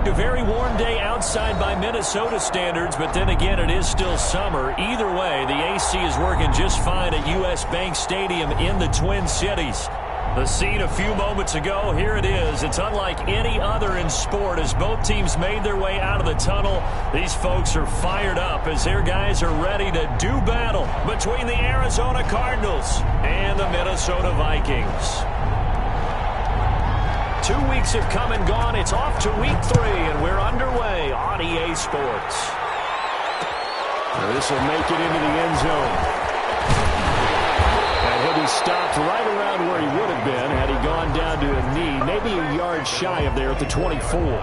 A very warm day outside by Minnesota standards, but then again, it is still summer. Either way, the AC is working just fine at U.S. Bank Stadium in the Twin Cities. The scene a few moments ago, here it is. It's unlike any other in sport as both teams made their way out of the tunnel. These folks are fired up as their guys are ready to do battle between the Arizona Cardinals and the Minnesota Vikings. 2 weeks have come and gone. It's off to week 3, and we're underway on EA Sports. This will make it into the end zone. And he'll be stopped right around where he would have been had he gone down to a knee, maybe a yard shy of there at the 24.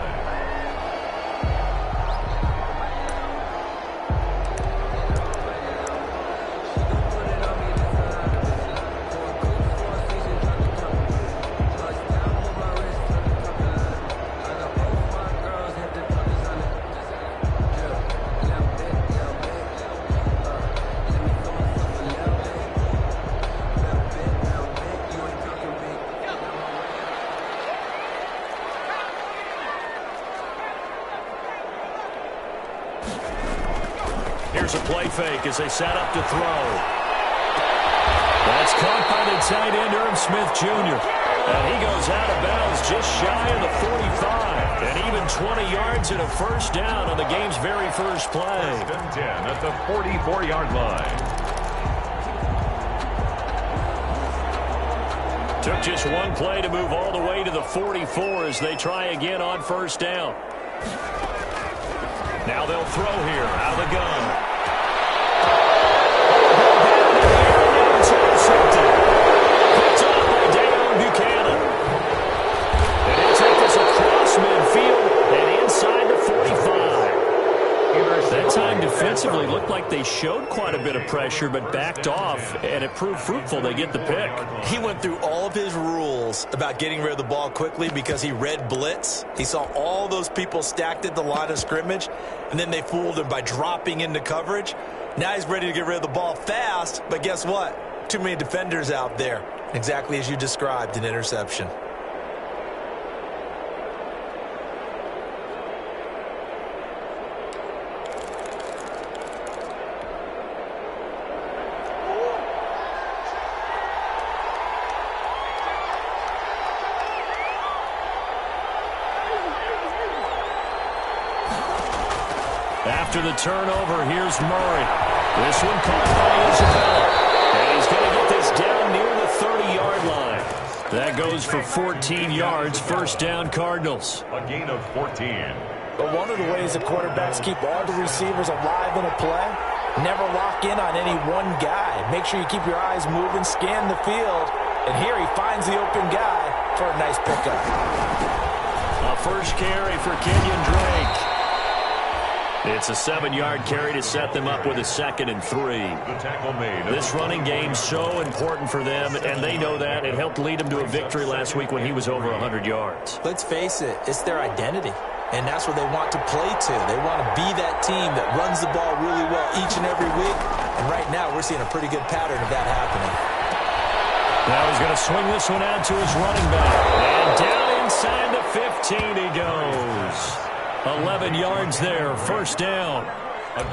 Here's a play fake as they set up to throw. That's caught by the tight end, Irv Smith Jr. And he goes out of bounds just shy of the 45. And even 20 yards and a first down on the game's very first play. First and 10 at the 44-yard line. Took just one play to move all the way to the 44 as they try again on first down. Now they'll throw here out of the gun. Picked off by Deion Buchanan. And he'll take this across midfield and inside the 45. That time defensively looked like they showed quite a bit of pressure but backed off, and it proved fruitful. They get the pick. He went through all of his rules about getting rid of the ball quickly because he read blitz. He saw all those people stacked at the line of scrimmage, and then they fooled him by dropping into coverage. Now he's ready to get rid of the ball fast, but guess what? Too many defenders out there. Exactly as you described, an interception. After the turnover, here's Murray. This one caught by Isabella. And he's going to get this down near the 30-yard line. That goes for 14 yards. First down, Cardinals. A gain of 14. But one of the ways the quarterbacks keep all the receivers alive in a play, never lock in on any one guy. Make sure you keep your eyes moving, scan the field. And here he finds the open guy for a nice pickup. A first carry for Kenyon Drake. It's a 7-yard carry to set them up with a 2nd and 3. The tackle made. This running game's so important for them, and they know that. It helped lead them to a victory last week when he was over 100 yards. Let's face it, it's their identity, and that's what they want to play to. They want to be that team that runs the ball really well each and every week, and right now we're seeing a pretty good pattern of that happening. Now he's going to swing this one out to his running back, and down inside the 15 he goes. 11 yards there, first down. I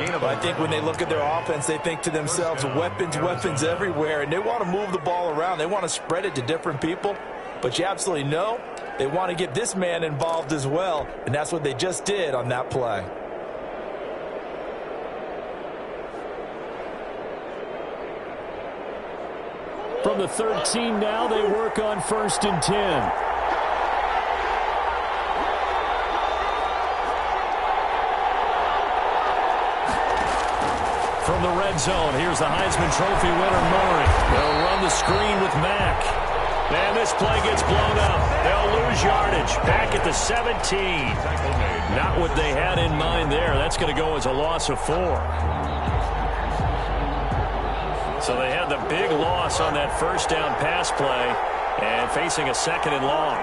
think when they look at their offense, they think to themselves, weapons, weapons everywhere, and they want to move the ball around. They want to spread it to different people, but you absolutely know they want to get this man involved as well, and that's what they just did on that play. From the 13 now, they work on 1st and 10. From the red zone, here's the Heisman Trophy winner, Murray. They'll run the screen with Mack. And this play gets blown up. They'll lose yardage. Back at the 17. Not what they had in mind there. That's going to go as a loss of 4. So they had the big loss on that first down pass play and facing a 2nd and long.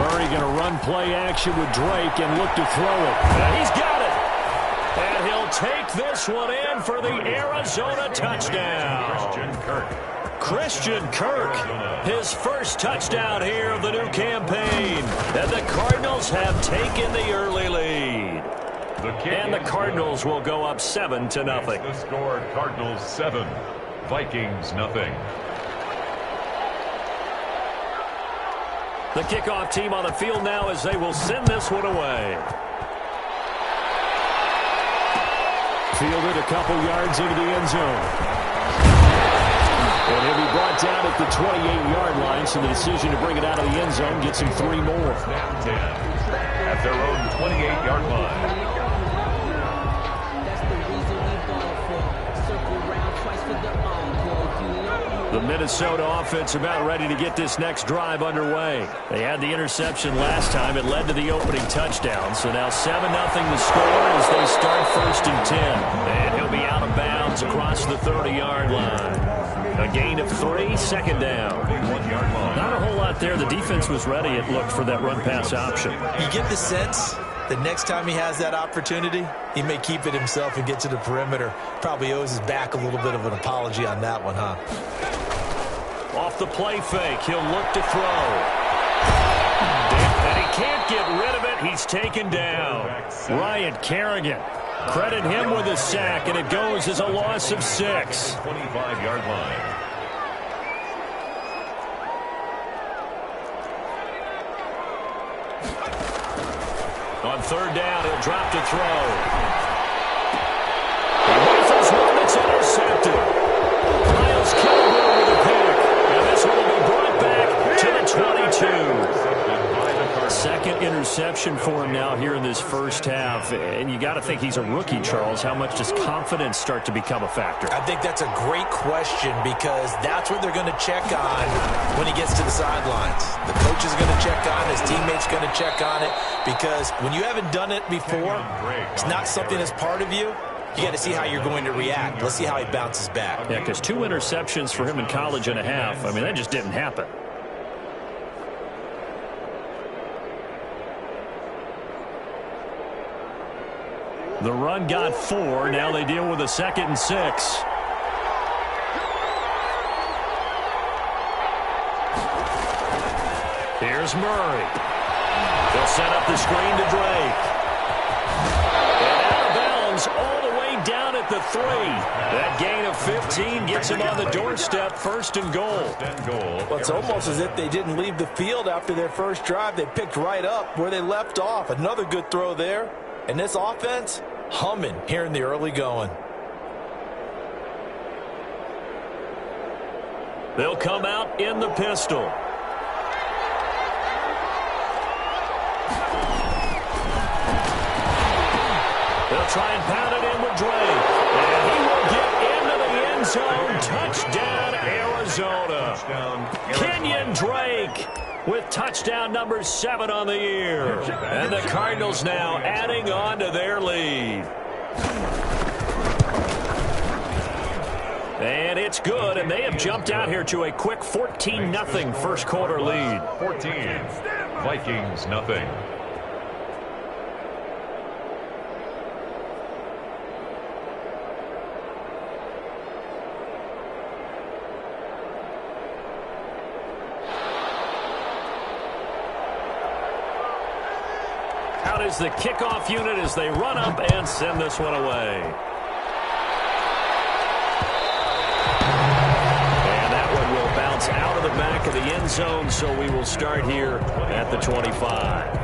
Murray going to run play action with Drake and look to throw it. And he's got it. And he'll take this one in for the Arizona touchdown. Christian Kirk. Christian Kirk. His first touchdown here of the new campaign. And the Cardinals have taken the early lead. And the Cardinals will go up 7-0. The score, Cardinals 7, Vikings nothing. The kickoff team on the field now as they will send this one away. Fielded a couple yards into the end zone. And he'll be brought down at the 28-yard line, so the decision to bring it out of the end zone gets him 3 more. Snap 10 at their own 28-yard line. The Minnesota offense about ready to get this next drive underway. They had the interception last time. It led to the opening touchdown. So now 7-0 the score as they start 1st and 10. And he'll be out of bounds across the 30-yard line. A gain of 3, second down. 1-yard line. Not a whole lot there. The defense was ready, it looked, for that run-pass option. You get the sense that next time he has that opportunity, he may keep it himself and get to the perimeter. Probably owes his back a little bit of an apology on that one, huh? Off the play fake, he'll look to throw. And he can't get rid of it. He's taken down. Ryan Kerrigan. Credit him with a sack, and it goes as a loss of 6. 25-yard line. On 3rd down, he'll drop to throw. He rifles one that's intercepted. Miles Kilgore with a pick. And this one will be brought back to the 22. Second interception for him now here in this first half. And you got to think he's a rookie, Charles. How much does confidence start to become a factor? I think that's a great question because that's what they're going to check on when he gets to the sidelines. The coach is going to check on it. His teammates going to check on it because when you haven't done it before, it's not something that's part of you. You got to see how you're going to react. Let's see how he bounces back. Yeah, because 2 interceptions for him in college and a half. I mean, that just didn't happen. The run got 4. Now they deal with a 2nd and 6. Here's Murray. They'll set up the screen to Drake. And out of bounds all the way down at the 3. That gain of 15 gets him on the doorstep, 1st and goal. Well, it's almost as if they didn't leave the field after their first drive. They picked right up where they left off. Another good throw there. And this offense, humming here in the early going. They'll come out in the pistol. They'll try and pound it in with Drake. And he will get into the end zone. Touchdown, Arizona. Kenyon Drake with touchdown number 7 on the year. And the Cardinals now adding on to their lead. And it's good, and they have jumped out here to a quick 14-0 first quarter lead. 14, Vikings nothing. Out is the kickoff unit as they run up and send this one away. And that one will bounce out of the back of the end zone, so we will start here at the 25.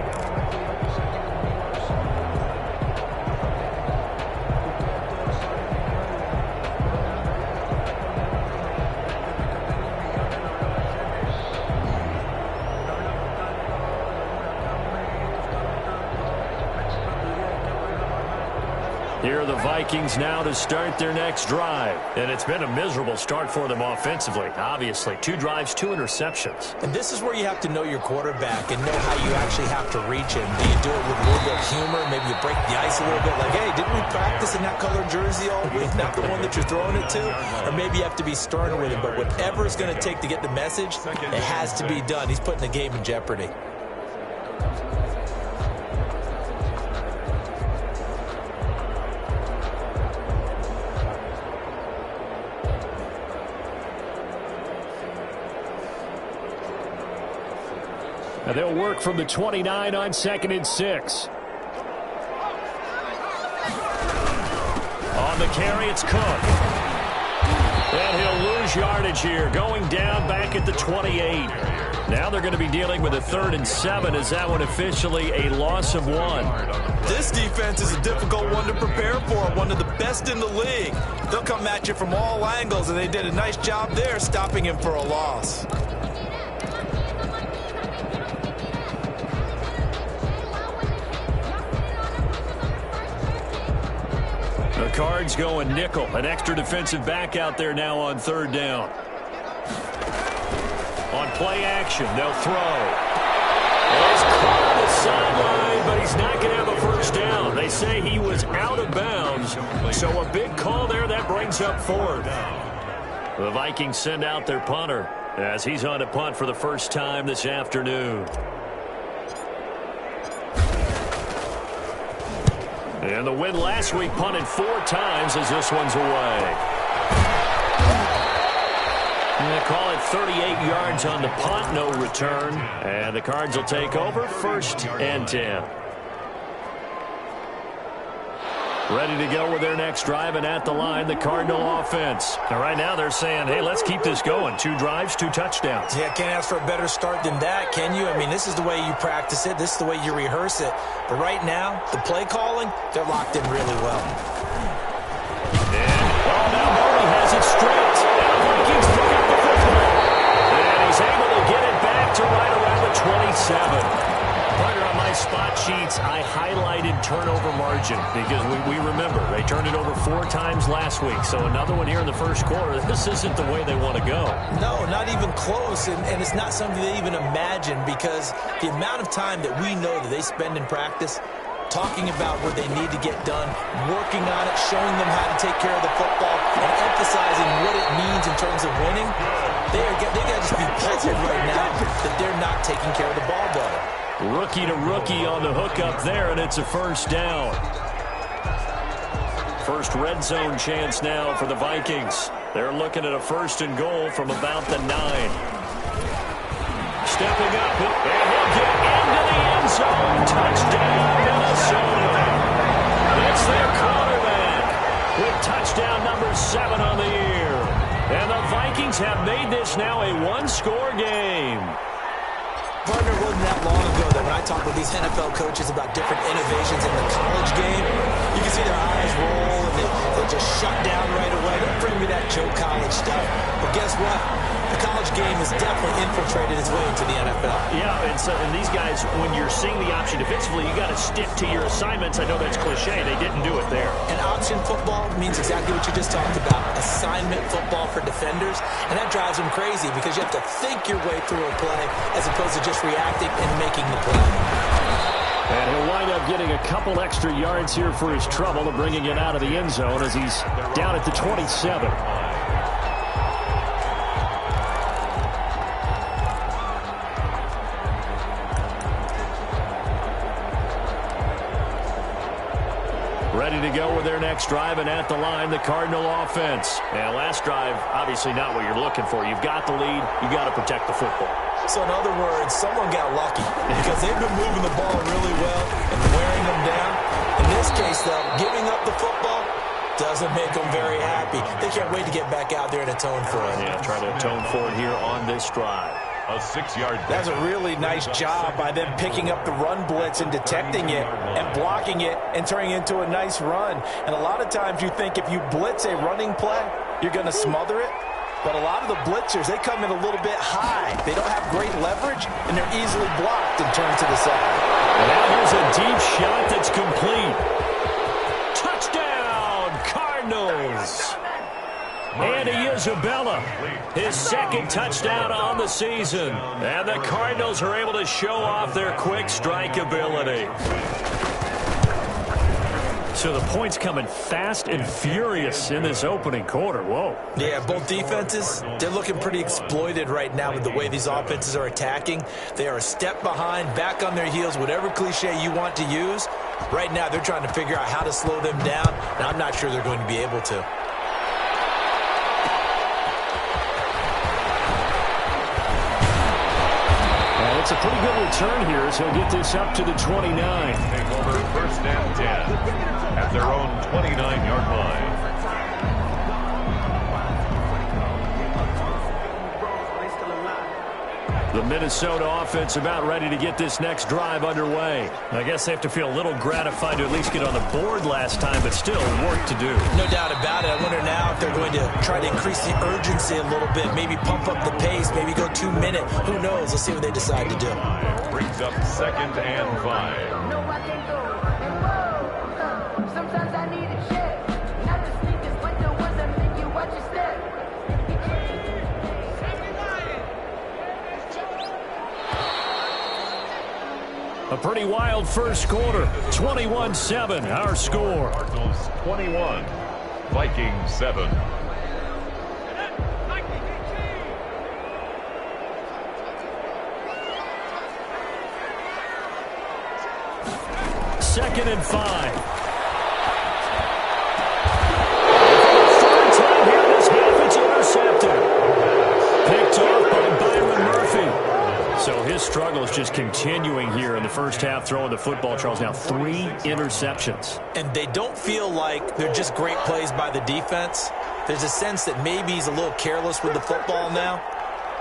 Here are the Vikings now to start their next drive. And it's been a miserable start for them offensively. Obviously, 2 drives, 2 interceptions. And this is where you have to know your quarterback and know how you actually have to reach him. Do you do it with a little bit of humor? Maybe you break the ice a little bit. Like, hey, didn't we practice in that colored jersey all week? Not the one that you're throwing it to? Or maybe you have to be sterner with him. But whatever it's going to take to get the message, it has to be done. He's putting the game in jeopardy. And they'll work from the 29 on 2nd and 6. On the carry, it's Cook. And he'll lose yardage here, going down back at the 28. Now they're going to be dealing with a 3rd and 7. Is that one officially a loss of 1? This defense is a difficult one to prepare for, one of the best in the league. They'll come at you from all angles, and they did a nice job there stopping him for a loss. The Cards going nickel. An extra defensive back out there now on 3rd down. On play action, they'll throw. He's caught on the sideline, but he's not going to have a first down. They say he was out of bounds, so a big call there that brings up 4th. The Vikings send out their punter as he's on to punt for the first time this afternoon. And the win last week punted 4 times as this one's away. And they call it 38 yards on the punt, no return. And the Cards will take over 1st and 10. Ready to go with their next drive, and at the line, the Cardinal offense. And right now they're saying, hey, let's keep this going. 2 drives, 2 touchdowns. Yeah, can't ask for a better start than that, can you? I mean, this is the way you practice it. This is the way you rehearse it. But right now, the play calling, they're locked in really well. And, now Marty has it stripped. And the Vikings pick up the football. And he's able to get it back to right around the 27. Partner, on my spot sheets, I highlighted turnover margin because we remember they turned it over 4 times last week. So another one here in the first quarter. This isn't the way they want to go. No, not even close. And it's not something they even imagine, because the amount of time that we know that they spend in practice talking about what they need to get done, working on it, showing them how to take care of the football, and emphasizing what it means in terms of winning. They got to just be puzzled right now that they're not taking care of the ball better. Rookie to rookie on the hook up there, and it's a first down. First red zone chance now for the Vikings. They're looking at a 1st and goal from about the 9. Stepping up, and he'll get into the end zone. Touchdown, Minnesota. It's their quarterback with touchdown number 7 on the year. And the Vikings have made this now a 1-score game. Partner, it wasn't that long ago that when I talk with these NFL coaches about different innovations in the college game, you can see their eyes roll and they just shut down right away. Don't bring me that Joe College stuff. But guess what? The college game has definitely infiltrated its way into the NFL. Yeah, and these guys, when you're seeing the option defensively, you got to stick to your assignments. I know that's cliche. They didn't do it there. And option football means exactly what you just talked about, assignment football for defenders. And that drives them crazy because you have to think your way through a play as opposed to just reacting and making the play. And he'll wind up getting a couple extra yards here for his trouble of bringing it out of the end zone as he's down at the 27. Ready to go with their next drive, and at the line, the Cardinal offense. And last drive, obviously not what you're looking for. You've got the lead. You got to protect the football. So in other words, someone got lucky because they've been moving the ball really well and wearing them down. In this case, though, giving up the football doesn't make them very happy. They can't wait to get back out there and atone for it. Yeah, try to atone for it here on this drive. A 6-yard. That's a really nice job by them picking up the run blitz and detecting it and blocking it and turning it into a nice run. And a lot of times you think if you blitz a running play, you're going to smother it. But a lot of the blitzers, they come in a little bit high. They don't have great leverage, and they're easily blocked and turned to the side. Now here's a deep shot that's complete. Touchdown, Cardinals. Andy Isabella, his 2nd touchdown on the season. And the Cardinals are able to show off their quick strike ability. So the points coming fast and furious in this opening quarter. Whoa. Yeah, both defenses, they're looking pretty exploited right now with the way these offenses are attacking. They are a step behind, back on their heels, whatever cliche you want to use. Right now, they're trying to figure out how to slow them down, and I'm not sure they're going to be able to. It's a pretty good return here as he'll get this up to the 29. Take over first and 10 at their own 29-yard line. The Minnesota offense about ready to get this next drive underway. I guess they have to feel a little gratified to at least get on the board last time, but still work to do. No doubt about it. I wonder now if they're going to try to increase the urgency a little bit, maybe pump up the pace, maybe go 2 minute. Who knows? Let's see what they decide to do. Brings up second and 5. No, I can't go. And whoa, sometimes I need a check. Not the sneakers, but the ones that make you watch your step. A pretty wild first quarter. 21-7, our score. Cardinals 21, Vikings 7. Second and 5. Third time here this half, it's intercepted. Picked off by Byron Murphy. So his struggle is just continuing here in the first half, throwing the football. Charles, now 3 interceptions. And they don't feel like they're just great plays by the defense. There's a sense that maybe he's a little careless with the football now.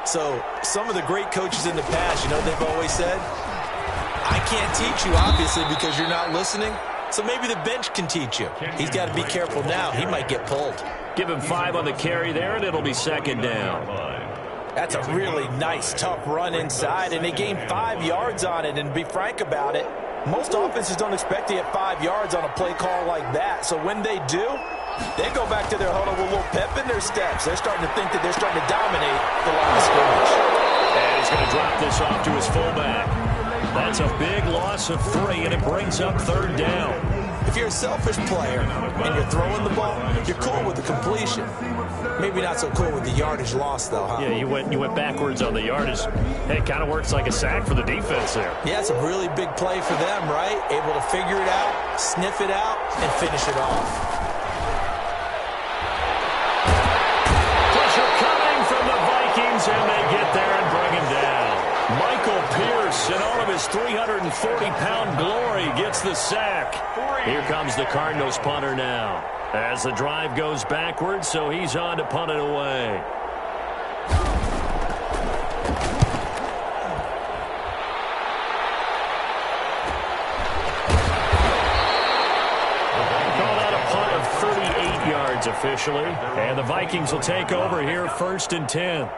So some of the great coaches in the past, you know, they've always said, I can't teach you, obviously, because you're not listening. So maybe the bench can teach you. He's got to be careful now. He might get pulled. Give him 5 on the carry there, and it'll be second down. That's a really nice, tough run inside, and they gained 5 yards on it. And to be frank about it, most offenses don't expect to get 5 yards on a play call like that. So when they do, they go back to their huddle with a little pep in their steps. They're starting to think that they're starting to dominate the line of scrimmage. And he's going to drop this off to his fullback. That's a big loss of 3, and it brings up third down. If you're a selfish player and you're throwing the ball, you're cool with the completion. Maybe not so cool with the yardage loss, though, huh? Yeah, you went backwards on the yardage. Hey, it kind of works like a sack for the defense there. Yeah, it's a really big play for them, right? Able to figure it out, sniff it out, and finish it off. Pressure coming from the Vikings, and they get there and bring him down. Michael Pierce, in all of his 340-pound glory, gets the sack. Here comes the Cardinals punter now, as the drive goes backwards, so he's on to punt it away. Called out a punt of 38 yards officially, and the Vikings will take over here first and 10.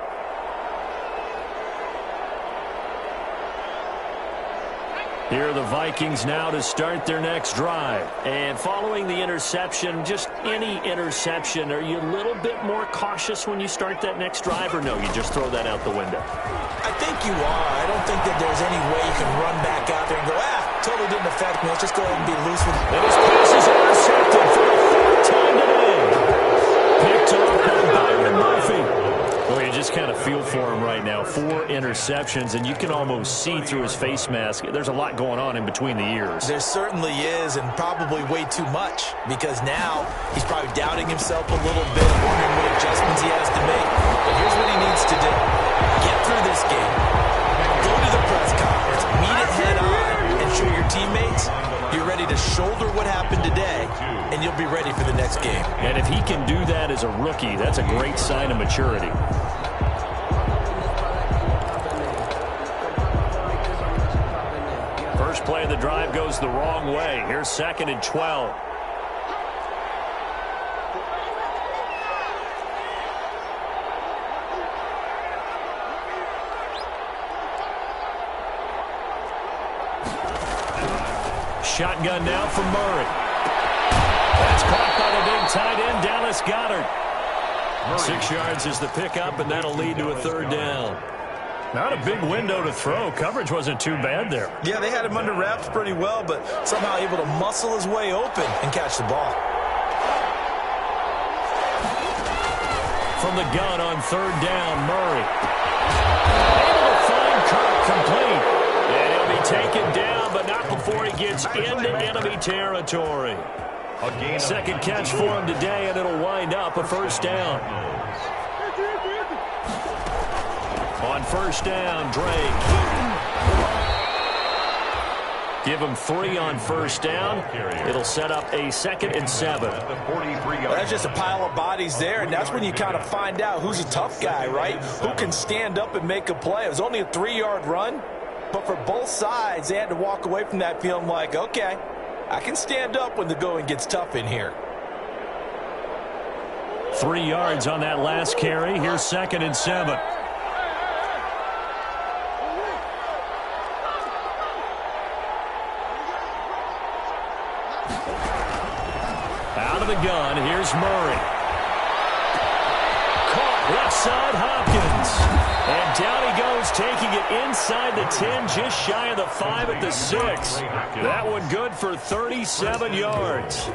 Here are the Vikings now to start their next drive. And following the interception, just any interception, are you a little bit more cautious when you start that next drive, or no, you just throw that out the window? I think you are. I don't think that there's any way you can run back out there and go, totally didn't affect me. Let's just go ahead and be loose with it. And his pass is intercepted for the 3rd time today. Picked off by Byron Murphy. Well, you just kind of feel for him right now. 4 interceptions, and you can almost see through his face mask. There's a lot going on in between the ears. There certainly is, and probably way too much, because now he's probably doubting himself a little bit, wondering what adjustments he has to make. But here's what he needs to do. Get through this game. Go to the press conference. Meet it head on and show your teammates you're ready to shoulder what happened today, and you'll be ready for the next game. And if he can do that as a rookie, that's a great sign of maturity. First play of the drive goes the wrong way. Here's 2nd and 12. Shotgun now for Murray. That's caught by the big tight end, Dallas Goedert. 6 yards is the pickup, and that'll lead to a 3rd down. Not a big window to throw. Coverage wasn't too bad there. Yeah, they had him under wraps pretty well, but somehow able to muscle his way open and catch the ball. From the gun on 3rd down, Murray. Able to find Kirk complete. And he'll be taken down, but not before he gets into enemy territory. Second catch for him today, and it'll wind up a 1st down. On 1st down, Drake. Give him 3 on first down. It'll set up a 2nd and 7. Well, that's just a pile of bodies there, and that's when you kind of find out who's a tough guy, right? Who can stand up and make a play. It was only a 3-yard run, but for both sides, they had to walk away from that feeling like, okay, I can stand up when the going gets tough in here. 3 yards on that last carry. Here's 2nd and 7. Out of the gun, here's Murray. Caught left side, Hopkins. And down he goes, taking it inside the 10, just shy of the 5 at the 6. That one good for 37 yards.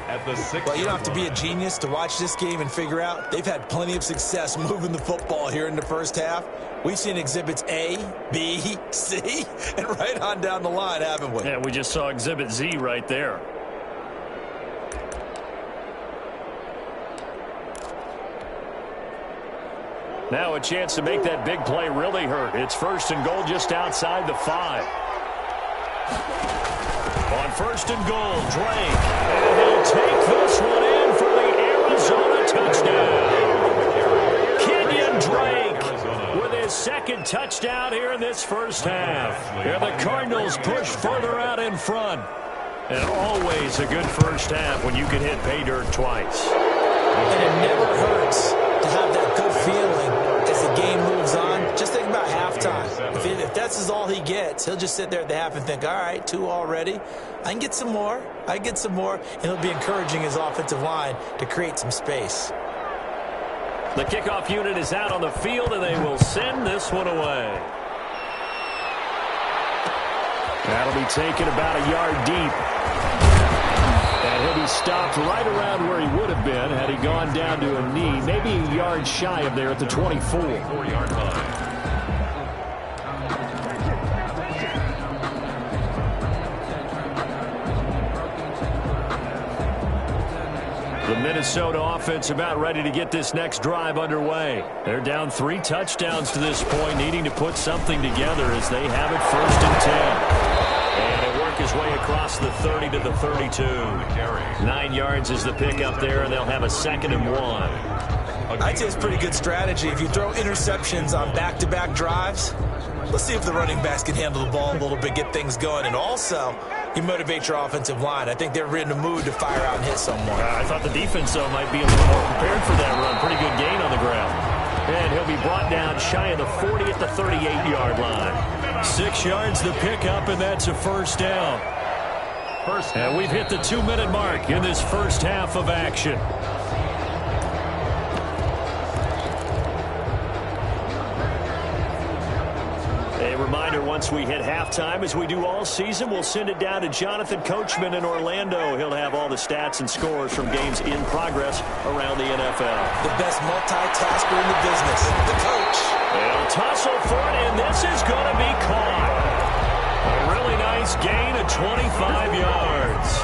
Well, you don't have to be a genius to watch this game and figure out they've had plenty of success moving the football here in the first half. We've seen exhibits A, B, C, and right on down the line, haven't we? Yeah, we just saw exhibit Z right there. Now a chance to make that big play really hurt. It's 1st and goal just outside the 5. On 1st and goal, Drake. And he'll take this one in for the Arizona touchdown. Kenyon Drake with his 2nd touchdown here in this first half. And the Cardinals push further out in front. And always a good first half when you can hit pay dirt twice. And it never hurts to have that good feeling as the game moves on. Just think about halftime. If that's all he gets, he'll just sit there at the half and think, all right, 2 already. I can get some more. I can get some more. And he'll be encouraging his offensive line to create some space. The kickoff unit is out on the field, and they will send this one away. That'll be taken about a yard deep. And he'll be stopped right around where he would have been had he gone down to a knee, maybe a yard shy of there at the 24. 4-yard line. The Minnesota offense about ready to get this next drive underway. They're down 3 touchdowns to this point, needing to put something together as they have it 1st and 10. And he'll work his way across the 30 to the 32. 9 yards is the pickup there, and they'll have a 2nd and 1. I'd say it's pretty good strategy. If you throw interceptions on back-to-back drives, let's see if the running backs can handle the ball a little bit, get things going. And also, you motivate your offensive line. I think they're in the mood to fire out and hit someone. I thought the defense, though, might be a little more prepared for that run. Pretty good gain on the ground. And he'll be brought down shy of the 40 at the 38-yard line. 6 yards the pickup, and that's a 1st down. And we've hit the 2-minute mark in this first half of action. A reminder, once we hit halftime, as we do all season, we'll send it down to Jonathan Coachman in Orlando. He'll have all the stats and scores from games in progress around the NFL. The best multitasker in the business, the coach. They'll tussle for it, and this is going to be caught. A really nice gain of 25 yards.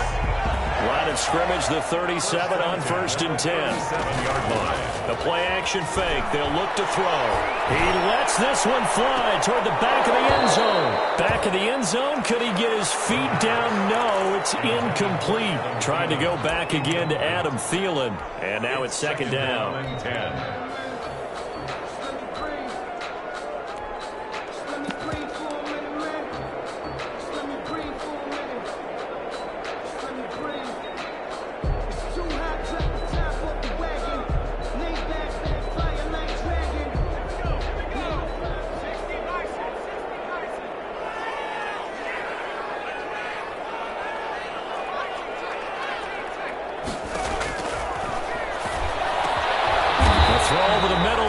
Line of scrimmage, the 37 on 1st and 10. 7-yard line. The play-action fake. They'll look to throw. He lets this one fly toward the back of the end zone. Back of the end zone. Could he get his feet down? No, it's incomplete. Tried to go back again to Adam Thielen. And now it's 2nd down. 10.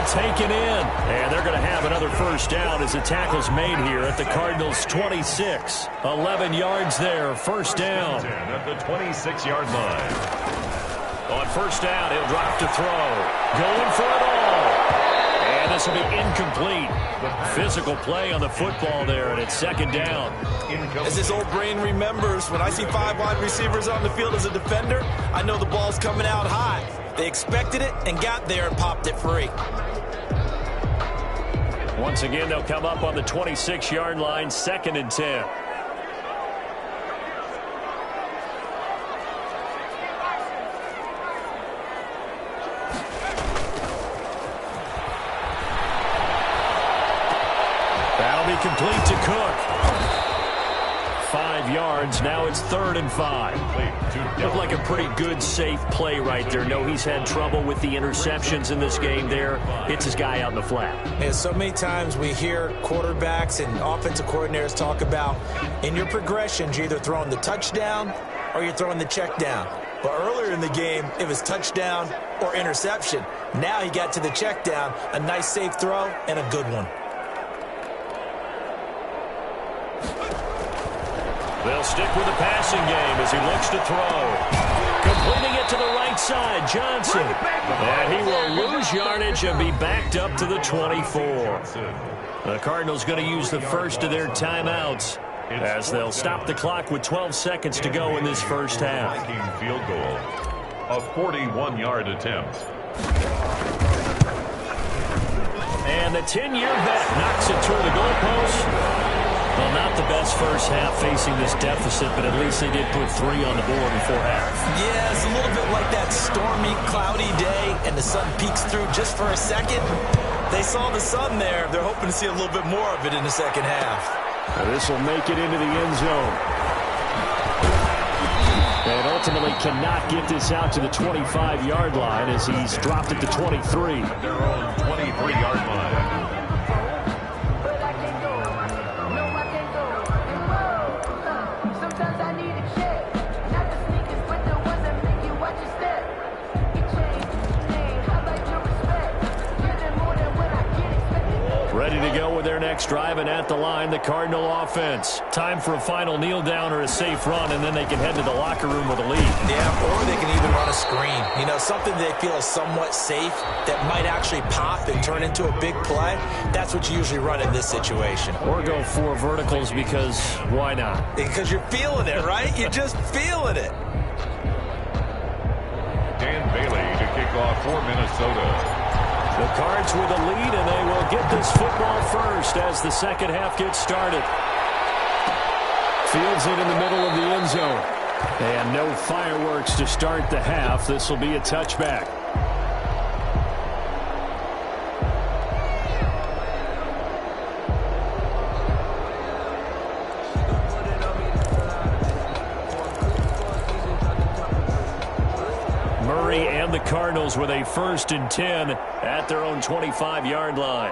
Taken in, and they're going to have another 1st down as the tackle's made here at the Cardinals' 26. 11 yards there, 1st down. At the 26-yard line. On 1st down, he'll drop to throw. Going for it all. And this will be incomplete. Physical play on the football there, and it's 2nd down. As his old brain remembers, when I see 5 wide receivers on the field as a defender, I know the ball's coming out high. They expected it and got there and popped it free. Once again, they'll come up on the 26-yard line, 2nd and 10. That'll be complete to Cook. 5 yards. Now it's 3rd and 5. Looked like a pretty good, safe play right there. No, he's had trouble with the interceptions in this game there. Hits his guy out in the flat. Yeah, so many times we hear quarterbacks and offensive coordinators talk about in your progressions, you're either throwing the touchdown or you're throwing the check down. But earlier in the game, it was touchdown or interception. Now he got to the check down, a nice safe throw and a good one. They'll stick with the passing game as he looks to throw. Completing it to the right side, Johnson. And he will lose yardage and be backed up to the 24. The Cardinals going to use the first of their timeouts as they'll stop the clock with 12 seconds to go in this first half. Field goal, a 41-yard attempt. And the 10-year vet knocks it through the goalpost. Well, not the best first half facing this deficit, but at least they did put 3 on the board before half. Yeah, it's a little bit like that stormy, cloudy day, and the sun peeks through just for a second. They saw the sun there. They're hoping to see a little bit more of it in the second half. Now this will make it into the end zone. And ultimately cannot get this out to the 25-yard line as he's dropped it to 23. At their own 23-yard line. Ready to go with their next drive, and at the line, the Cardinal offense. Time for a final kneel down or a safe run, and then they can head to the locker room with a lead. Yeah, or they can even run a screen. You know, something they feel is somewhat safe that might actually pop and turn into a big play. That's what you usually run in this situation. Or go 4 verticals because why not? Because you're feeling it, right? You're just feeling it. Dan Bailey to kick off for Minnesota. The Cards with a lead, and they will get this football first as the second half gets started. Fields it in the middle of the end zone. And no fireworks to start the half. This will be a touchback. And the Cardinals with a 1st and 10 at their own 25-yard line.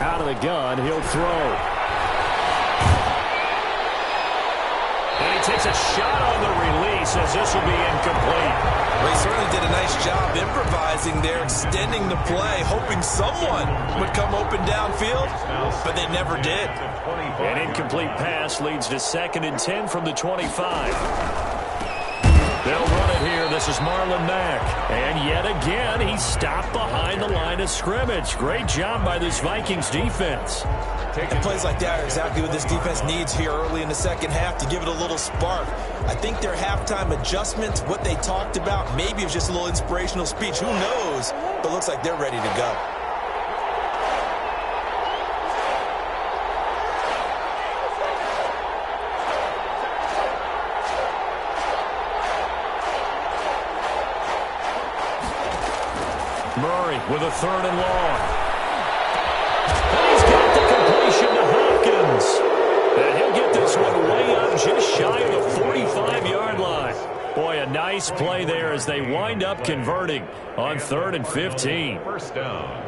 Out of the gun, he'll throw. And he takes a shot on the release as this will be incomplete. Well, he certainly did a nice job improvising there, extending the play, hoping someone would come open downfield, but they never did. An incomplete pass leads to 2nd and 10 from the 25. They'll run it here. This is Marlon Mack. And yet again, he stopped behind the line of scrimmage. Great job by this Vikings defense. And plays like that are exactly what this defense needs here early in the second half to give it a little spark. I think their halftime adjustments, what they talked about, maybe it was just a little inspirational speech. Who knows? But it looks like they're ready to go. Murray with a 3rd and long. And he's got the completion to Hopkins. And he'll get this one way up just shy of the 45-yard line. Boy, a nice play there as they wind up converting on 3rd and 15. First down.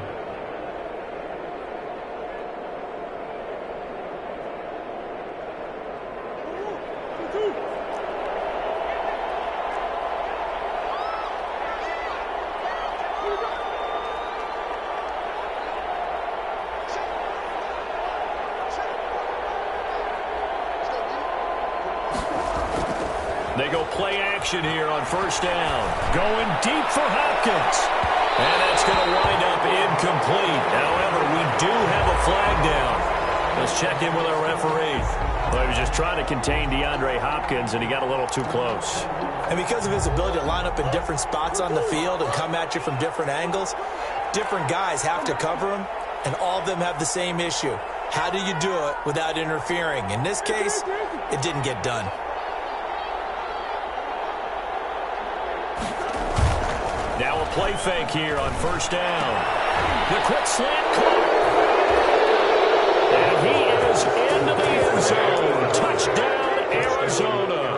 They go play action here on 1st down. Going deep for Hopkins. And that's going to wind up incomplete. However, we do have a flag down. Let's check in with our referee. Well, he was just trying to contain DeAndre Hopkins, and he got a little too close. And because of his ability to line up in different spots on the field and come at you from different angles, different guys have to cover him, and all of them have the same issue. How do you do it without interfering? In this case, it didn't get done. Now a play fake here on first down. The quick slant caught. And he is into the end zone. Touchdown, Arizona.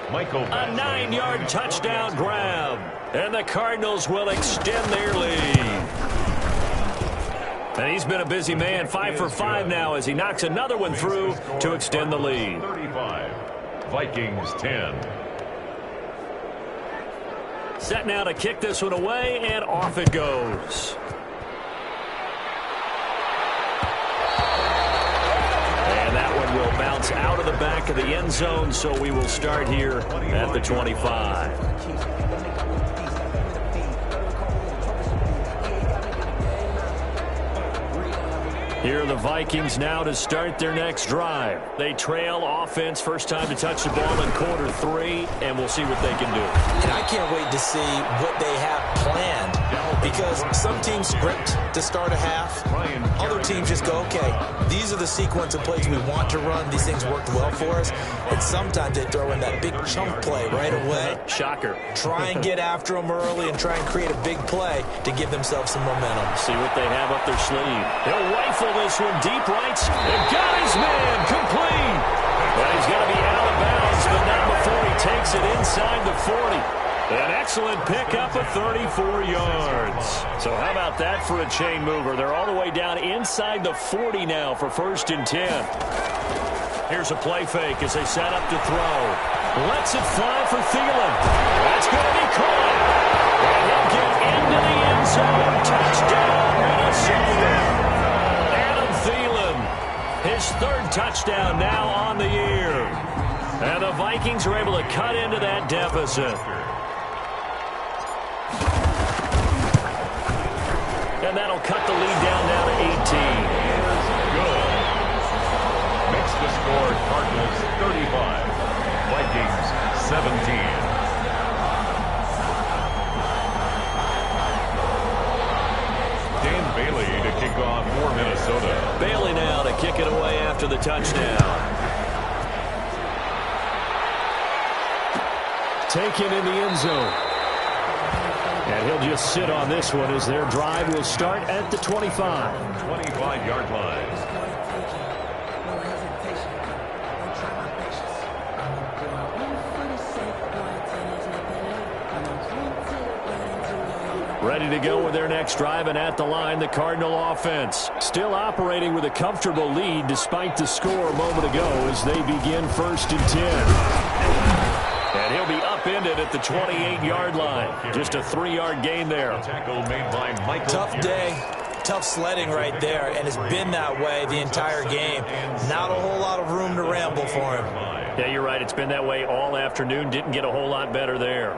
A 9-yard touchdown grab. And the Cardinals will extend their lead. And he's been a busy man, 5 for 5 now as he knocks another one through to extend the lead. 35, Vikings 10. Set now to kick this one away, and off it goes. And that one will bounce out of the back of the end zone, so we will start here at the 25. Here are the Vikings now to start their next drive. They trail offense, first time to touch the ball in quarter 3, and we'll see what they can do. And I can't wait to see what they have planned, because some teams script to start a half. Other teams just go, okay, these are the sequence of plays we want to run. These things worked well for us. And sometimes they throw in that big chunk play right away. Shocker. Try and get after them early and try and create a big play to give themselves some momentum. See what they have up their sleeve. They'll rifle this one deep right. They've got his man complete. Well, he's going to be out of bounds, but not before he takes it inside the 40. An excellent pickup of 34 yards. So how about that for a chain mover? They're all the way down inside the 40 now for 1st and 10. Here's a play fake as they set up to throw. Lets it fly for Thielen. That's going to be caught. And he'll get into the end zone. Touchdown, Minnesota. Adam Thielen, his 3rd touchdown now on the year. And the Vikings are able to cut into that deficit. And that'll cut the lead down now to 18. Good. Makes the score Cardinals 35, Vikings 17. Dan Bailey to kick off for Minnesota. Bailey now to kick it away after the touchdown. Taken in the end zone. And he'll just sit on this one as their drive will start at the 25. 25-yard line. Ready to go with their next drive, and at the line, the Cardinal offense. Still operating with a comfortable lead despite the score a moment ago as they begin 1st and 10. And he'll be upended at the 28-yard line. Just a 3-yard gain there. Tackle made by Michael. Tough day, tough sledding right there, and it's been that way the entire game. Not a whole lot of room to ramble for him. Yeah, you're right. It's been that way all afternoon. Didn't get a whole lot better there.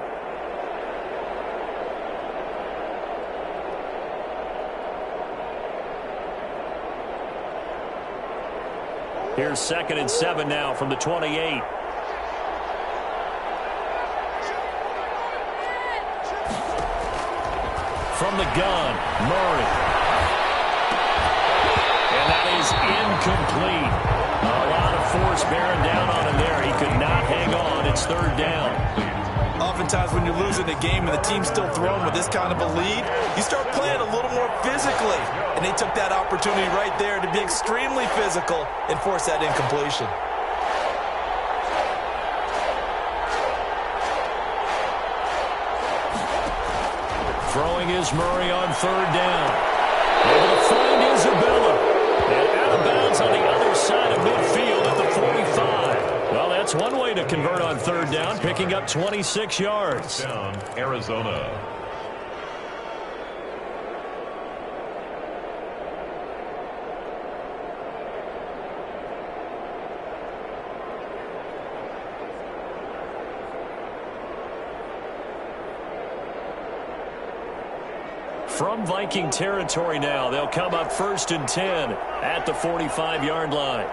Here's 2nd and 7 now from the 28. From the gun, Murray. And that is incomplete. A lot of force bearing down on him there. He could not hang on. It's 3rd down. Oftentimes when you're losing a game and the team's still throwing with this kind of a lead, you start playing a little more physically. And they took that opportunity right there to be extremely physical and force that incompletion. Throwing is Murray on 3rd down. Able to find Isabella. And out of bounds on the other side of midfield at the 45. Well, that's one way to convert on 3rd down, picking up 26 yards. Down, Arizona. From Viking territory now, they'll come up 1st and 10 at the 45-yard line.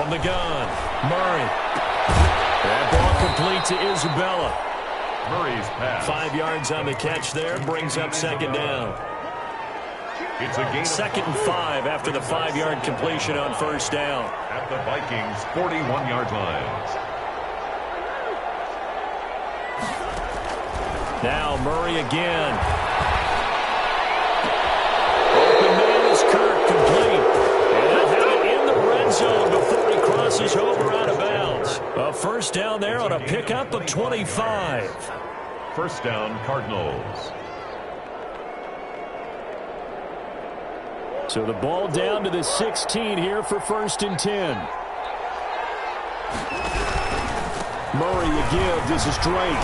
from the gun. Murray. That ball complete to Isabella. Murray's pass. 5 yards on the catch there. Brings up second down. It's a gain. Second and 5 after the 5-yard completion on first down. At the Vikings' 41-yard line. Now Murray again. Open man is Kirk, complete. And they'll have it in the red zone before he crosses over out of bounds. A first down there on a pickup of 25. First down, Cardinals. So the ball down to the 16 here for first and 10. Murray a give. This is Drake.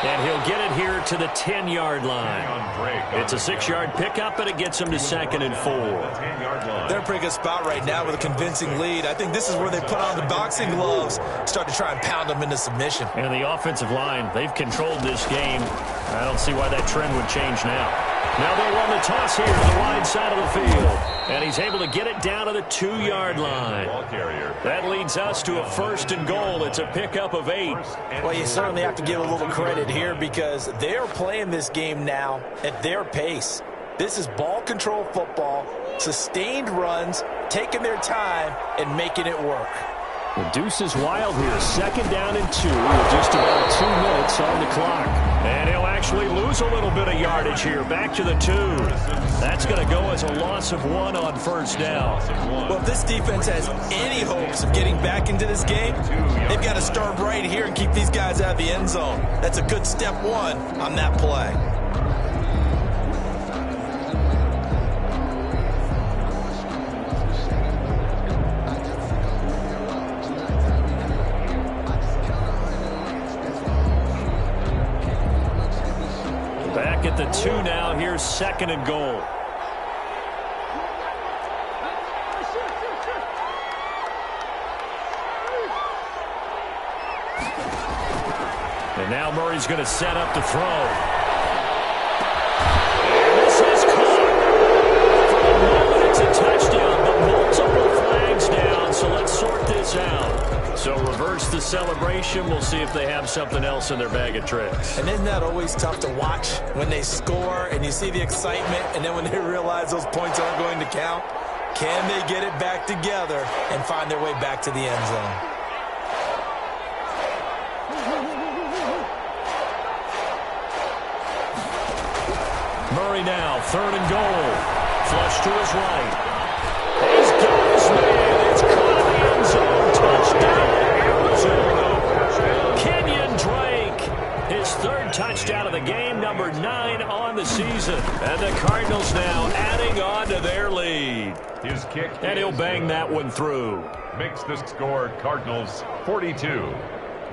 And he'll get it here to the 10-yard line. It's a 6-yard pickup, and it gets him to second and 4. They're in a pretty good spot right now with a convincing lead. I think this is where they put on the boxing gloves, start to try and pound them into submission. And the offensive line, they've controlled this game. I don't see why that trend would change now. Now they'll run the toss here to the wide side of the field. And he's able to get it down to the 2-yard line. That leads us to a first and goal. It's a pickup of 8. Well, you certainly have to give a little credit here because they're playing this game now at their pace. This is ball control football, sustained runs, taking their time, and making it work. The deuce is wild here. Second down and 2 with just about 2 minutes on the clock. And he'll actually lose a little bit of yardage here. Back to the 2. That's going to go as a loss of 1 on first down. Well, if this defense has any hopes of getting back into this game, they've got to start right here and keep these guys out of the end zone. That's a good step 1 on that play. Back at the 2 now. Here's second and goal. And now Murray's going to set up to throw. And this is caught. For the moment, it's a touchdown, but multiple flags down, so let's sort this out. So reverse the celebration. We'll see if they have something else in their bag of tricks. And isn't that always tough to watch when they score and you see the excitement and then when they realize those points aren't going to count? Can they get it back together and find their way back to the end zone? Murray now, third and goal. Flush to his right. He's got his man. It's caught in the end zone. Touchdown, Arizona. Kenyon Drake. His third touchdown of the game, number 9 on the season. And the Cardinals now adding on to their lead. His kick. And he'll bang that one through. Makes the score Cardinals 42.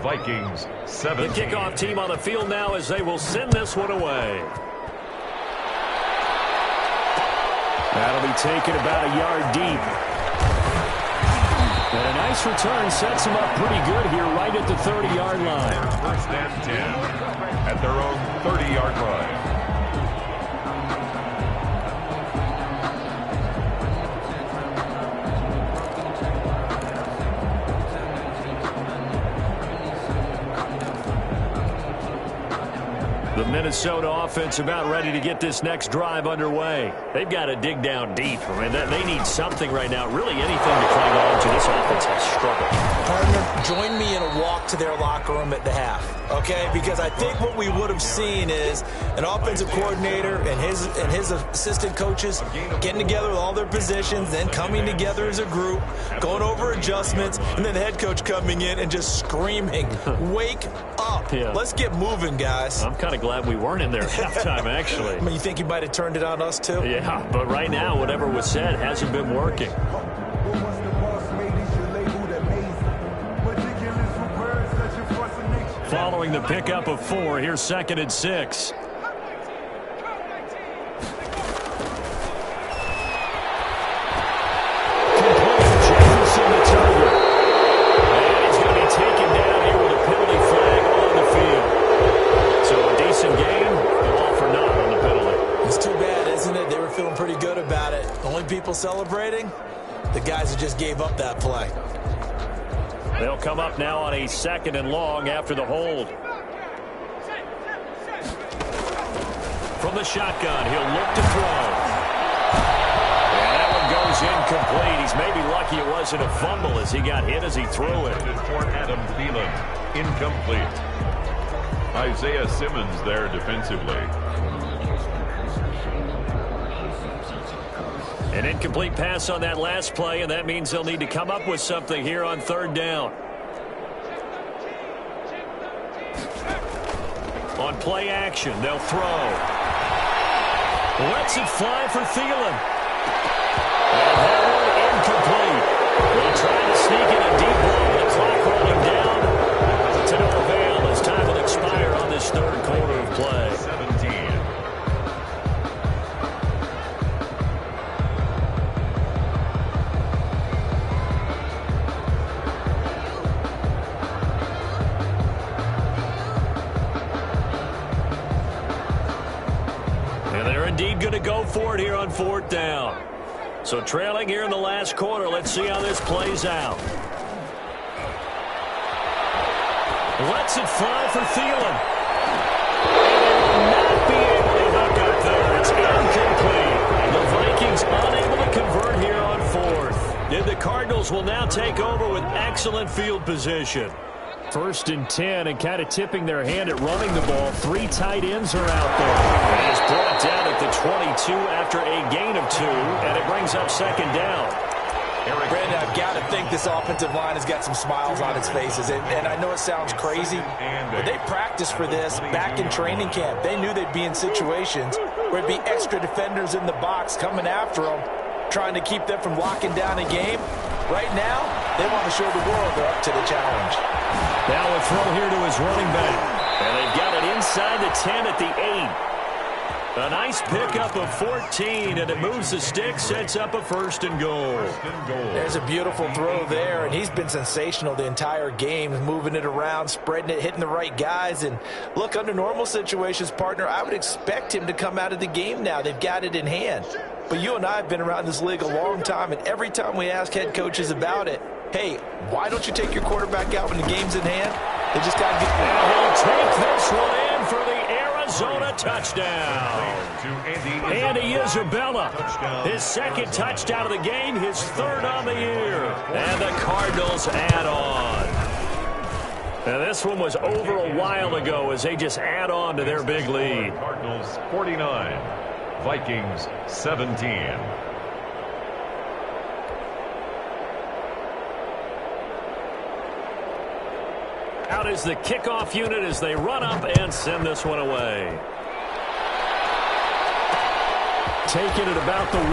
Vikings 17. The kickoff team on the field now as they will send this one away. That'll be taken about a yard deep. And a nice return sets them up pretty good here right at the 30-yard line. First and 10 at their own 30-yard line. The Minnesota offense about ready to get this next drive underway. They've got to dig down deep. I mean, they need something right now, really anything to cling on to. This offense has struggled. Partner, join me in a walk to their locker room at the half, okay? Because I think what we would have seen is an offensive coordinator and his assistant coaches getting together with all their positions, then coming together as a group, going over adjustments, and then the head coach coming in and just screaming, wake up. Yeah. Let's get moving, guys. I'm kind of glad we weren't in there at halftime, actually. I mean, you think he might have turned it on us, too? Yeah, but right now, whatever was said hasn't been working. Following the pickup of 4, here's second and 6. People celebrating, the guys who just gave up that play. They'll come up now on a 2nd and long after the hold. From the shotgun, he'll look to throw. And that one goes incomplete. He's maybe lucky it wasn't a fumble as he got hit as he threw it. For Adam Thielen, incomplete. Isaiah Simmons there defensively. An incomplete pass on that last play, and that means they'll need to come up with something here on 3rd down. On play action, they'll throw. Lets it fly for Thielen. And that one incomplete. They'll try to sneak in a deep ball. The clock rolling down. To no avail as time will expire on this 3rd quarter of play. 17. Indeed going to go for it here on 4th down. So trailing here in the last quarter. Let's see how this plays out. Lets it fly for Thielen. Not be able to hook up there. It's incomplete. The Vikings unable to convert here on 4th. And the Cardinals will now take over with excellent field position. 1st and 10, and kind of tipping their hand at running the ball. 3 tight ends are out there. And he's brought down at the 22 after a gain of 2, and it brings up 2nd down. Brandon, I've got to think this offensive line has got some smiles on its faces. And I know it sounds crazy, but they practiced for this back in training camp. They knew they'd be in situations where it'd be extra defenders in the box coming after them, trying to keep them from locking down a game. Right now, they want to show the world they're up to the challenge. Now a throw here to his running back. And they've got it inside the 10 at the 8. A nice pickup of 14, and it moves the stick, sets up a 1st and goal. There's a beautiful throw there, and he's been sensational the entire game, moving it around, spreading it, hitting the right guys. And look, under normal situations, partner, I would expect him to come out of the game now. They've got it in hand. But you and I have been around this league a long time, and every time we ask head coaches about it, hey, why don't you take your quarterback out when the game's in hand? They just got to get... And he'll take this one in for the Arizona touchdown. Andy Isabella, his 2nd touchdown of the game, his 3rd on the year. And the Cardinals add on. Now this one was over a while ago as they just add on to their big lead. Cardinals 49, Vikings 17. Out is the kickoff unit as they run up and send this one away. Taking it about the 1.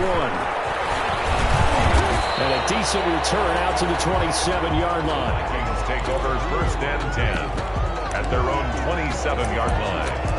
And a decent return out to the 27-yard line. Vikings take over 1st and 10 at their own 27-yard line.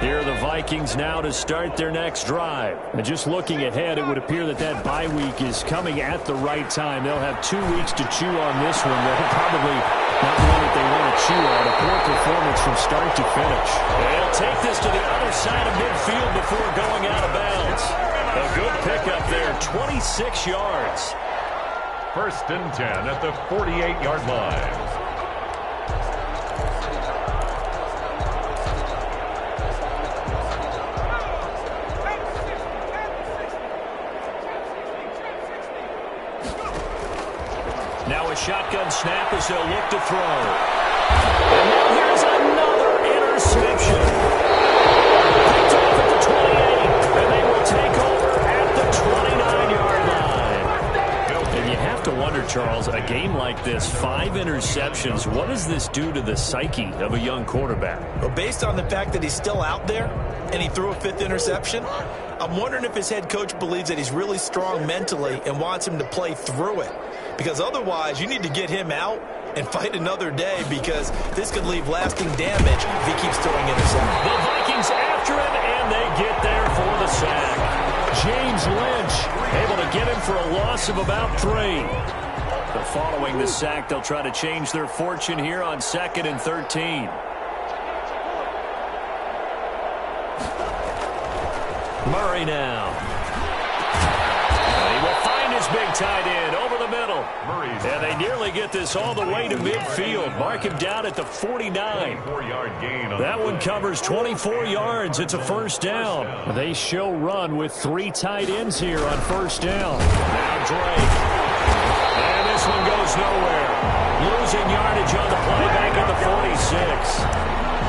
Here are the Vikings now to start their next drive. And just looking ahead, it would appear that that bye week is coming at the right time. They'll have 2 weeks to chew on this one. They'll probably not one that they want to chew on. A poor performance from start to finish. They'll take this to the other side of midfield before going out of bounds. A good pickup there, 26 yards. 1st and 10 at the 48-yard line. Now a shotgun snap as they'll look to throw. And now here's another interception. Picked off at the 28, and they will take over at the 29-yard line. And you have to wonder, Charles, a game like this, 5 interceptions, what does this do to the psyche of a young quarterback? Well, based on the fact that he's still out there and he threw a 5th interception, I'm wondering if his head coach believes that he's really strong mentally and wants him to play through it. Because otherwise, you need to get him out and fight another day, because this could leave lasting damage if he keeps throwing interceptions. The Vikings after him, and they get there for the sack. James Lynch able to get him for a loss of about 3. But following the sack, they'll try to change their fortune here on 2nd and 13. Murray now. And he will find his big tight end over the middle. And they nearly get this all the way to midfield. Mark him down at the 49. That one covers 24 yards. It's a first down. They show run with 3 tight ends here on first down. Now Drake. And this one goes nowhere. Losing yardage on the play back at the 46.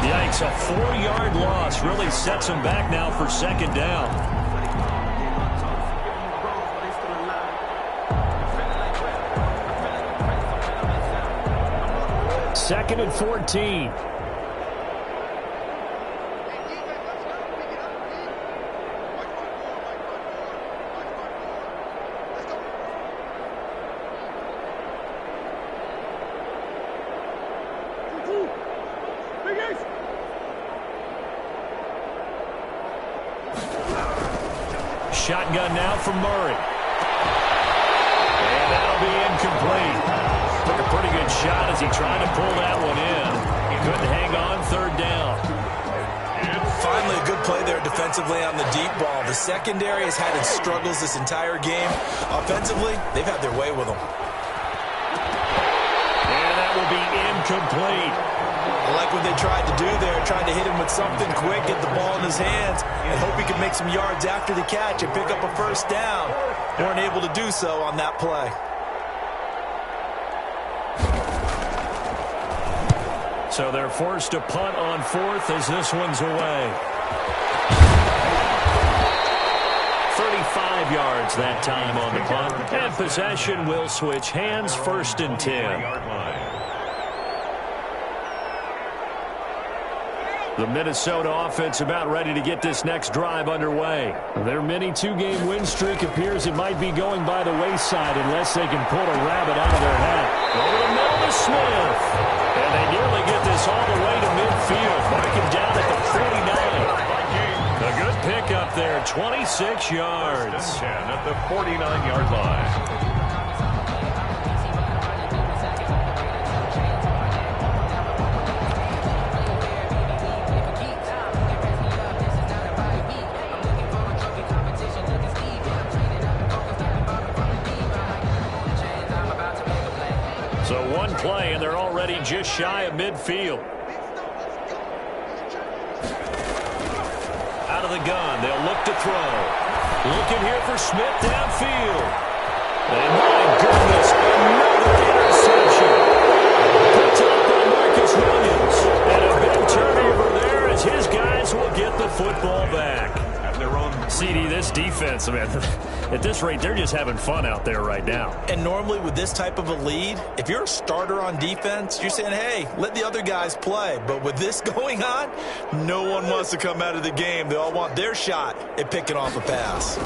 Yikes, a 4-yard loss really sets him back now for second down. Second and 14. Shotgun now from Murray. And that'll be incomplete. Took a pretty good shot as he tried to pull that one in. He couldn't hang on, third down. Finally, a good play there defensively on the deep ball. The secondary has had its struggles this entire game. Offensively, they've had their way with them. And that will be incomplete. I like what they tried to do there, trying to hit him with something quick, get the ball in his hands, and hope he could make some yards after the catch and pick up a first down. Weren't able to do so on that play. So they're forced to punt on fourth as this one's away. 35 yards that time on the punt. And possession will switch hands, first and 10. The Minnesota offense about ready to get this next drive underway. Their mini 2-game win streak appears it might be going by the wayside unless they can pull a rabbit out of their hat. Over the middle to Smith. And they nearly get this all the way to midfield. Marking down at the 49. A good pickup there, 26 yards. 10 at the 49-yard line. So one play, and they're already just shy of midfield. Out of the gun, they'll look to throw. Looking here for Smith downfield. And my goodness, another interception. Picked up by Marcus Williams. And a big turnover there as his guys will get the football back. CD, this defense, man, at this rate, they're just having fun out there right now. And normally with this type of a lead, if you're a starter on defense, you're saying, hey, let the other guys play. But with this going on, no one wants to come out of the game. They all want their shot at picking off a pass.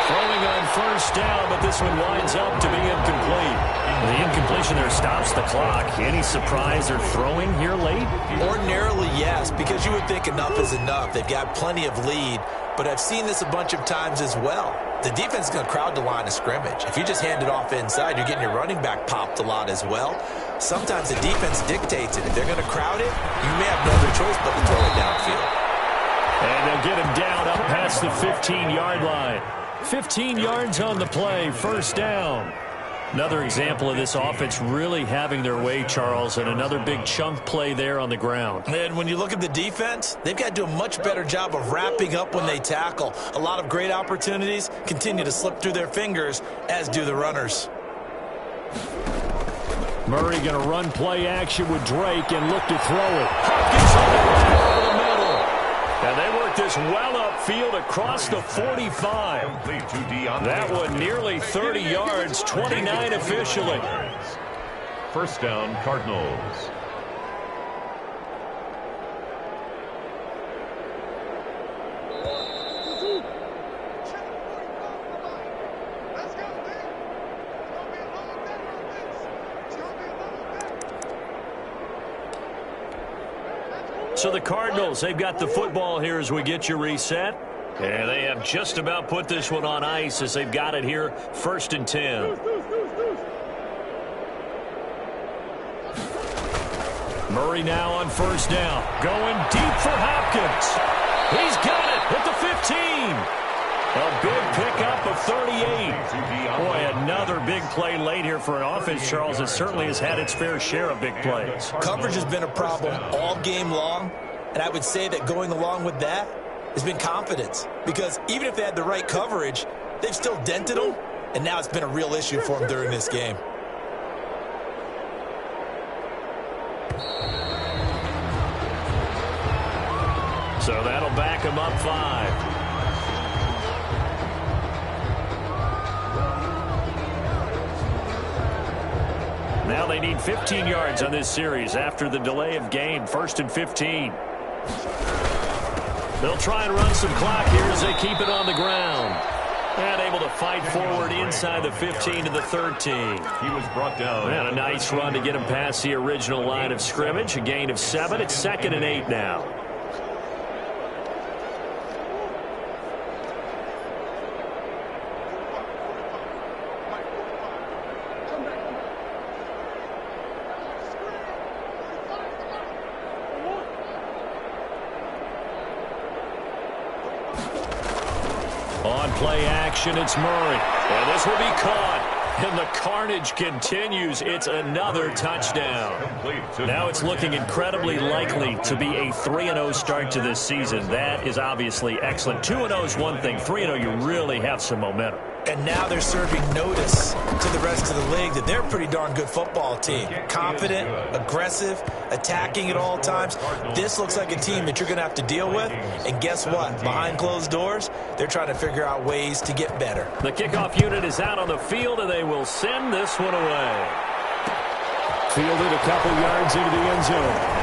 Throwing on first down, but this one winds up to be incomplete. The incompletion there stops the clock. Any surprise they're throwing here late? Ordinarily, yes, because you would think enough is enough. They've got plenty of lead, but I've seen this a bunch of times as well. The defense is going to crowd the line of scrimmage. If you just hand it off inside, you're getting your running back popped a lot as well. Sometimes the defense dictates it. If they're going to crowd it, you may have no other choice but to throw it downfield. And they'll get him down up past the 15-yard line. 15 yards on the play, first down. Another example of this offense really having their way, Charles, and another big chunk play there on the ground. And when you look at the defense, they've got to do a much better job of wrapping up when they tackle. A lot of great opportunities continue to slip through their fingers, as do the runners. Murray going to run play action with Drake and look to throw it. Hopkins on the line over the middle. And they work this well upfield across the 45. That one nearly 30 yards, 29 officially. First down, Cardinals. So the Cardinals, they've got the football here as we get you reset. And they have just about put this one on ice as they've got it here, first and 10. Murray now on first down. Going deep for Hopkins. He's got it at the 15. A big pickup of 38. Boy, another big play late here for an offense, Charles. It certainly has had its fair share of big plays. Coverage has been a problem all game long, and I would say that going along with that has been confidence. Because even if they had the right coverage, they've still dented them, and now it's been a real issue for them during this game. So that'll back him up 5. Now they need 15 yards on this series after the delay of game. 1st and 15. They'll try and run some clock here as they keep it on the ground. And able to fight forward inside the 15 to the 13. He was brought down. And a nice run to get him past the original line of scrimmage. A gain of 7. It's 2nd and 8 now. On play action, it's Murray. And this will be caught. And the carnage continues. It's another touchdown. Now it's looking incredibly likely to be a 3-0 start to this season. That is obviously excellent. 2-0 is one thing. 3-0, you really have some momentum. And now they're serving notice to the rest of the league that they're a pretty darn good football team. Confident, aggressive, attacking at all times. This looks like a team that you're going to have to deal with. And guess what? Behind closed doors, they're trying to figure out ways to get better. The kickoff unit is out on the field, and they will send this one away. Fielded a couple yards into the end zone.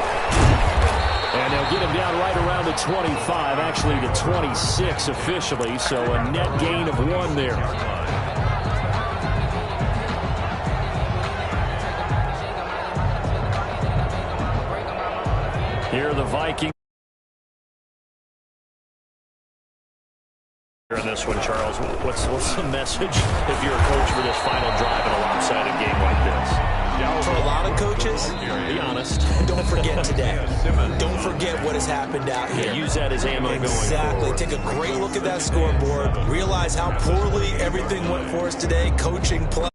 And they'll get him down right around the 25, actually the 26 officially, so a net gain of 1 there. Here are the Vikings. In this one, Charles, what's the message if you're a coach for this final drive in a lopsided game like this? For a lot of coaches, be honest. Don't forget today. Don't forget what has happened out here. Yeah, use that as ammo going forward. Exactly. Take a great look at that scoreboard. Realize how poorly everything went for us today. Coaching, play.